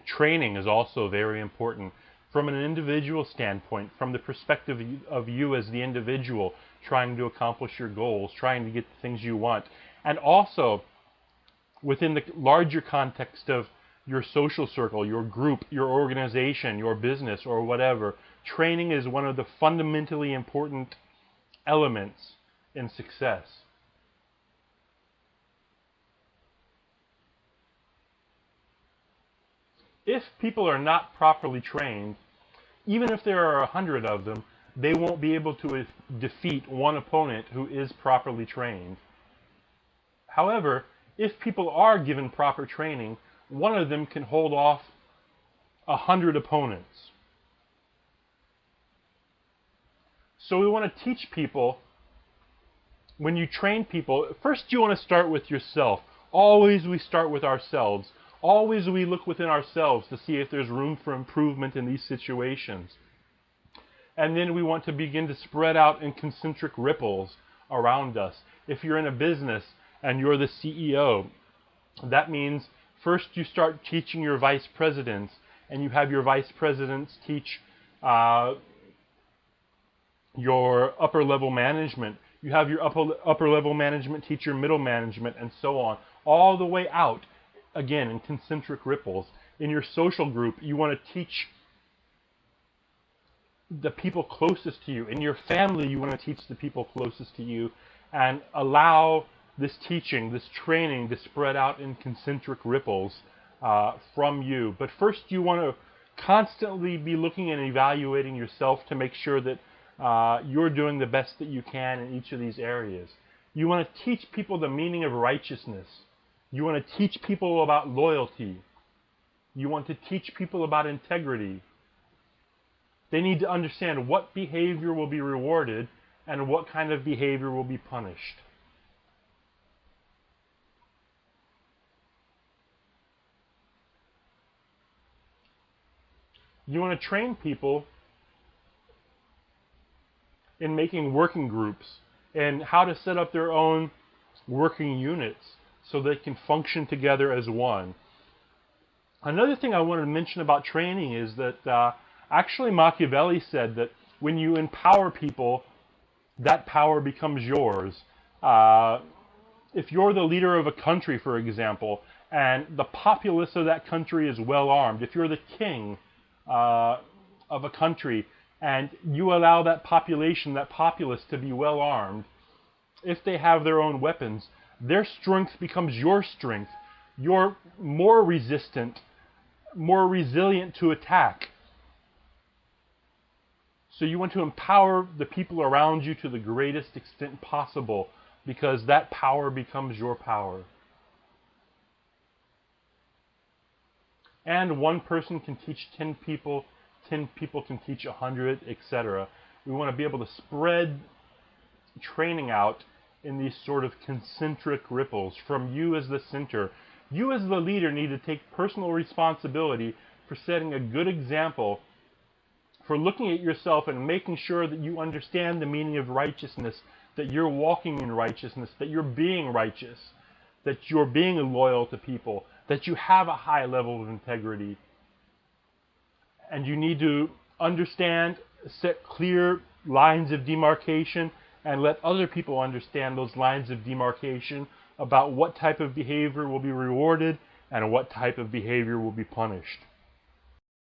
Training is also very important from an individual standpoint, from the perspective of you as the individual trying to accomplish your goals, trying to get the things you want, and also within the larger context of your social circle, your group, your organization, your business, or whatever. Training is one of the fundamentally important elements in success. If people are not properly trained, even if there are 100 of them, they won't be able to defeat one opponent who is properly trained. However, if people are given proper training, one of them can hold off 100 opponents. So we want to teach people, when you train people, first you want to start with yourself. Always we start with ourselves. Always we look within ourselves to see if there's room for improvement in these situations. And then we want to begin to spread out in concentric ripples around us. If you're in a business and you're the CEO, that means first you start teaching your vice presidents, and you have your vice presidents teach your upper level management. You have your upper level management teach your middle management, and so on, all the way out, again, in concentric ripples. In your social group, you want to teach the people closest to you. In your family, you want to teach the people closest to you, and allow this teaching, this training, to spread out in concentric ripples from you. But first, you want to constantly be looking and evaluating yourself to make sure that you're doing the best that you can in each of these areas. You want to teach people the meaning of righteousness. You want to teach people about loyalty. You want to teach people about integrity. They need to understand what behavior will be rewarded and what kind of behavior will be punished. You want to train people in making working groups and how to set up their own working units so they can function together as one. Another thing I wanted to mention about training is that actually Machiavelli said that when you empower people, that power becomes yours. If you're the leader of a country, for example, and the populace of that country is well armed, if you're the king of a country and you allow that population, that populace, to be well armed, if they have their own weapons, their strength becomes your strength. You're more resistant, more resilient to attack. So you want to empower the people around you to the greatest extent possible, because that power becomes your power. And one person can teach 10 people, 10 people can teach 100, etc. We want to be able to spread training out in these sort of concentric ripples from you as the center. You as the leader need to take personal responsibility for setting a good example, for looking at yourself and making sure that you understand the meaning of righteousness, that you're walking in righteousness, that you're being righteous, that you're being loyal to people, that you have a high level of integrity. And you need to understand, set clear lines of demarcation, and let other people understand those lines of demarcation about what type of behavior will be rewarded and what type of behavior will be punished.